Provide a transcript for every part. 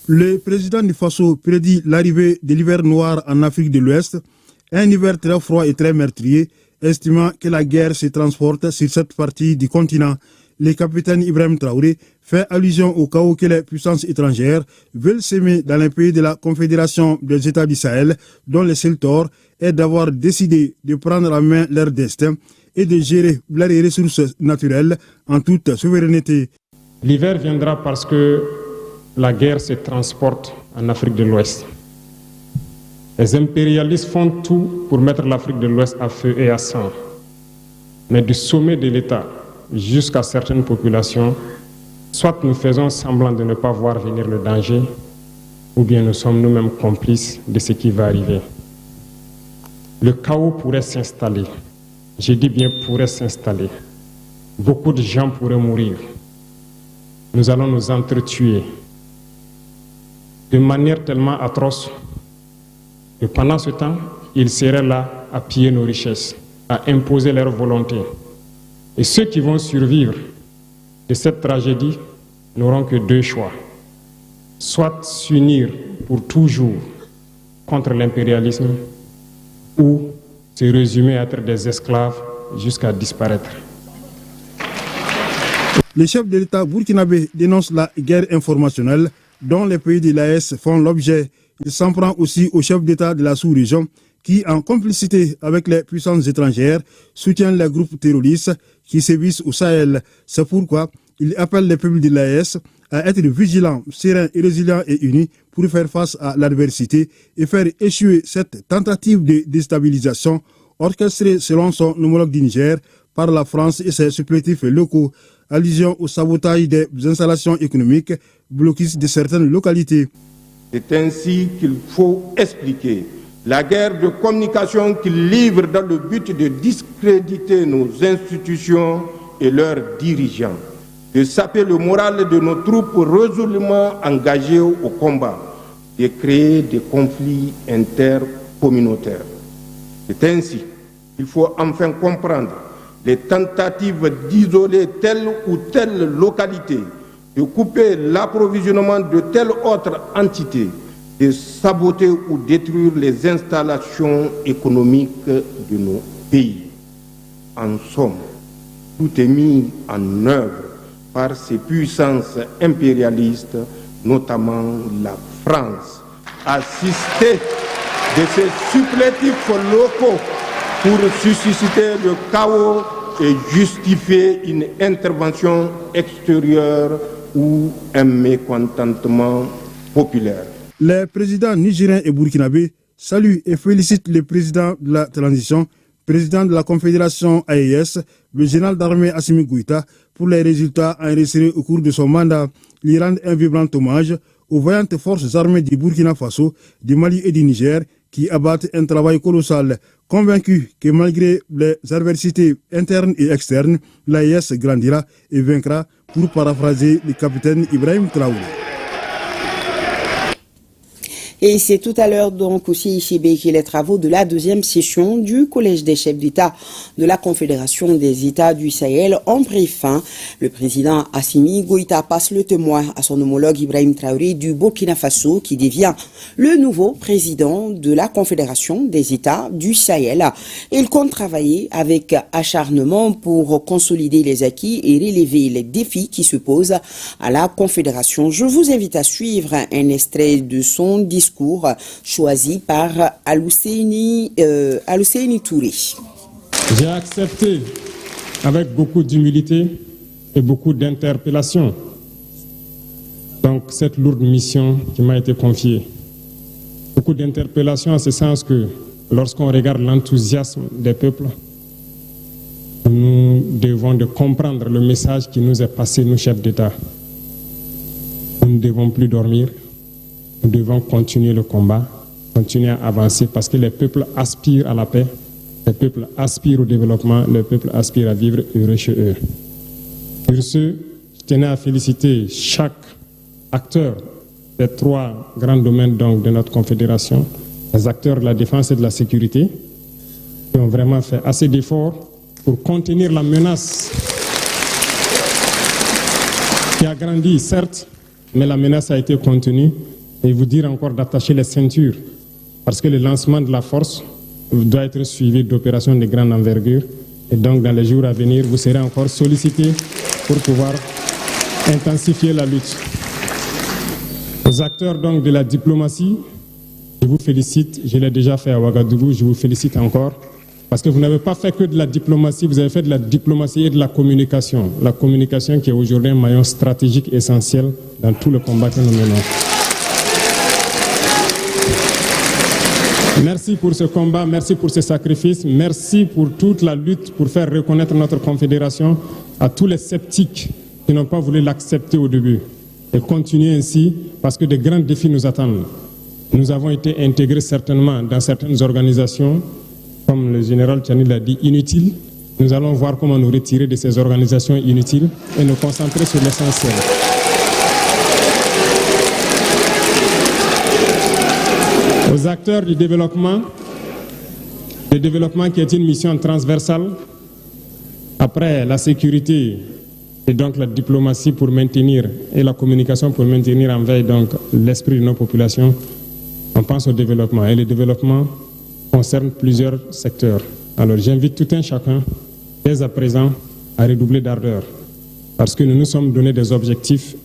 Le président du Faso prédit l'arrivée de l'hiver noir en Afrique de l'Ouest, un hiver très froid et très meurtrier, estimant que la guerre se transporte sur cette partie du continent. Le capitaine Ibrahim Traoré fait allusion au chaos que les puissances étrangères veulent semer dans les pays de la Confédération des États du Sahel, dont le seul tort est d'avoir décidé de prendre en main leur destin et de gérer leurs ressources naturelles en toute souveraineté. L'hiver viendra parce que la guerre se transporte en Afrique de l'Ouest. Les impérialistes font tout pour mettre l'Afrique de l'Ouest à feu et à sang. Mais du sommet de l'État jusqu'à certaines populations, soit nous faisons semblant de ne pas voir venir le danger, ou bien nous sommes nous-mêmes complices de ce qui va arriver. Le chaos pourrait s'installer. Je dis bien pourrait s'installer. Beaucoup de gens pourraient mourir. Nous allons nous entretuer de manière tellement atroce que pendant ce temps, ils seraient là à piller nos richesses, à imposer leur volonté. Et ceux qui vont survivre de cette tragédie n'auront que deux choix. Soit s'unir pour toujours contre l'impérialisme ou se résumer à être des esclaves jusqu'à disparaître. Le chef de l'État burkinabé dénonce la guerre informationnelle dont les pays de l'AES font l'objet. Il s'en prend aussi au chef d'État de la sous-région qui, en complicité avec les puissances étrangères, soutient les groupes terroristes qui sévissent au Sahel. C'est pourquoi il appelle les peuples de l'AES à être vigilants, sereins et résilients et unis pour faire face à l'adversité et faire échouer cette tentative de déstabilisation orchestrée selon son homologue du Niger par la France et ses supplétifs locaux. Allusion au sabotage des installations économiques bloquistes de certaines localités. C'est ainsi qu'il faut expliquer la guerre de communication qu'ils livrent dans le but de discréditer nos institutions et leurs dirigeants, de saper le moral de nos troupes résolument engagées au combat, de créer des conflits intercommunautaires. C'est ainsi qu'il faut enfin comprendre les tentatives d'isoler telle ou telle localité, de couper l'approvisionnement de telle autre entité, de saboter ou détruire les installations économiques de nos pays. En somme, tout est mis en œuvre par ces puissances impérialistes, notamment la France, assistée de ses supplétifs locaux pour susciter le chaos et justifier une intervention extérieure ou un mécontentement populaire. Les présidents nigériens et burkinabés saluent et félicitent le président de la transition, président de la Confédération AES, le général d'armée Assimi Goïta, pour les résultats enregistrés au cours de son mandat. Ils rendent un vibrant hommage aux vaillantes forces armées du Burkina Faso, du Mali et du Niger, qui abattent un travail colossal, convaincus que malgré les adversités internes et externes, l'AES grandira et vaincra, pour paraphraser le capitaine Ibrahim Traoré. Et c'est tout à l'heure donc aussi ici les travaux de la deuxième session du Collège des chefs d'État de la Confédération des États du Sahel ont pris fin. Le président Assimi Goïta passe le témoin à son homologue Ibrahim Traoré du Burkina Faso qui devient le nouveau président de la Confédération des États du Sahel. Il compte travailler avec acharnement pour consolider les acquis et relever les défis qui se posent à la Confédération. Je vous invite à suivre un extrait de son discours choisi par Al-Husseini Touré. J'ai accepté avec beaucoup d'humilité et beaucoup d'interpellation donc cette lourde mission qui m'a été confiée. Beaucoup d'interpellations en ce sens que lorsqu'on regarde l'enthousiasme des peuples, nous devons de comprendre le message qui nous est passé, nous chefs d'État. Nous ne devons plus dormir. Nous devons continuer le combat, continuer à avancer parce que les peuples aspirent à la paix, les peuples aspirent au développement, les peuples aspirent à vivre heureux chez eux. Sur ce, je tenais à féliciter chaque acteur des trois grands domaines donc, de notre confédération, les acteurs de la défense et de la sécurité, qui ont vraiment fait assez d'efforts pour contenir la menace qui a grandi, certes, mais la menace a été contenue et vous dire encore d'attacher les ceintures, parce que le lancement de la force doit être suivi d'opérations de grande envergure. Et donc, dans les jours à venir, vous serez encore sollicités pour pouvoir intensifier la lutte. Aux acteurs donc de la diplomatie, je vous félicite. Je l'ai déjà fait à Ouagadougou, je vous félicite encore. Parce que vous n'avez pas fait que de la diplomatie, vous avez fait de la diplomatie et de la communication. La communication qui est aujourd'hui un maillon stratégique essentiel dans tout le combat que nous menons. Merci pour ce combat, merci pour ce sacrifice, merci pour toute la lutte pour faire reconnaître notre confédération à tous les sceptiques qui n'ont pas voulu l'accepter au début. Et continuer ainsi parce que de grands défis nous attendent. Nous avons été intégrés certainement dans certaines organisations, comme le général Tchani l'a dit, inutiles. Nous allons voir comment nous retirer de ces organisations inutiles et nous concentrer sur l'essentiel. Aux acteurs du développement, le développement qui est une mission transversale, après la sécurité et donc la diplomatie pour maintenir et la communication pour maintenir en veille donc l'esprit de nos populations, on pense au développement. Et le développement concerne plusieurs secteurs. Alors j'invite tout un chacun, dès à présent, à redoubler d'ardeur. Parce que nous nous sommes donné des objectifs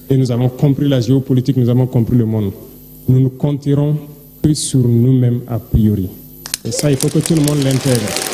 et nous avons compris la géopolitique, nous avons compris le monde. Nous nous compterons que sur nous-mêmes a priori. Et ça, il faut que tout le monde l'intègre.